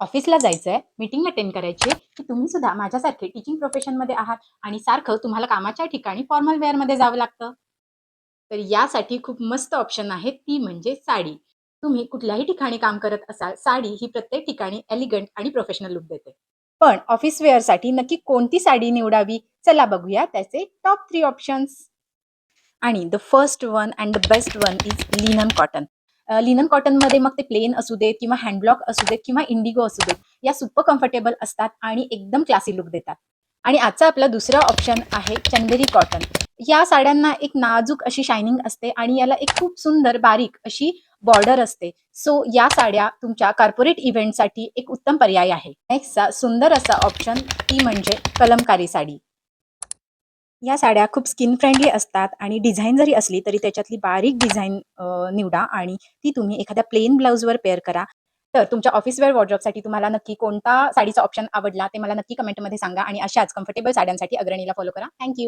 ऑफिसला जायचंय, meeting attend करायची की तुम्ही सुद्धा माझ्यासारखे टीचिंग प्रोफेशनमध्ये आहात आणि सारखं तुम्हाला कामाच्या ठिकाणी फॉर्मल वेअरमध्ये जावं लागतं. तर यासाठी खूप मस्त ऑप्शन आहे, ती म्हणजे साडी. तुम्ही कुठल्याही ठिकाणी काम करत असाल, साडी ही प्रत्येक ठिकाणी एलिगंट आणि प्रोफेशनल लूक देते. पण ऑफिस वेअरसाठी नक्की कोणती साडी निवडावी? चला बघूया त्याचे टॉप 3 ऑप्शन्स. आणि the first one and the best one is linen cotton. Linen कॉटनमध्ये मग ते प्लेन असू देत किंवा हँडब्लॉक असू देत किंवा इंडिगो असू देत, या सुपर कम्फर्टेबल असतात आणि एकदम क्लासी लुक देतात. आणि आजचा आपला दुसरा ऑप्शन आहे चंदेरी कॉटन. या साड्यांना एक नाजूक अशी शायनिंग असते आणि याला एक खूप सुंदर बारीक अशी बॉर्डर असते. सो या साड्या तुमच्या कॉर्पोरेट इव्हेंटसाठी एक उत्तम पर्याय आहे. नेक्स्टचा सुंदर असा ऑप्शन ती म्हणजे कलमकारी साडी. या साड्या खूप स्किन फ्रेंडली असतात आणि डिझाइन जरी असली तरी त्याच्यातली बारीक डिझाइन निवडा आणि ती तुम्ही एखाद्या प्लेन ब्लाउजवर पेअर करा. तर तुमच्या ऑफिस वेअर वॉर्डरोबसाठी तुम्हाला नक्की कोणता साडीचा ऑप्शन आवडला ते मला नक्की कमेंटमध्ये सांगा आणि अशाच कम्फर्टेबल साड्यांसाठी अग्रणीला फॉलो करा. थँक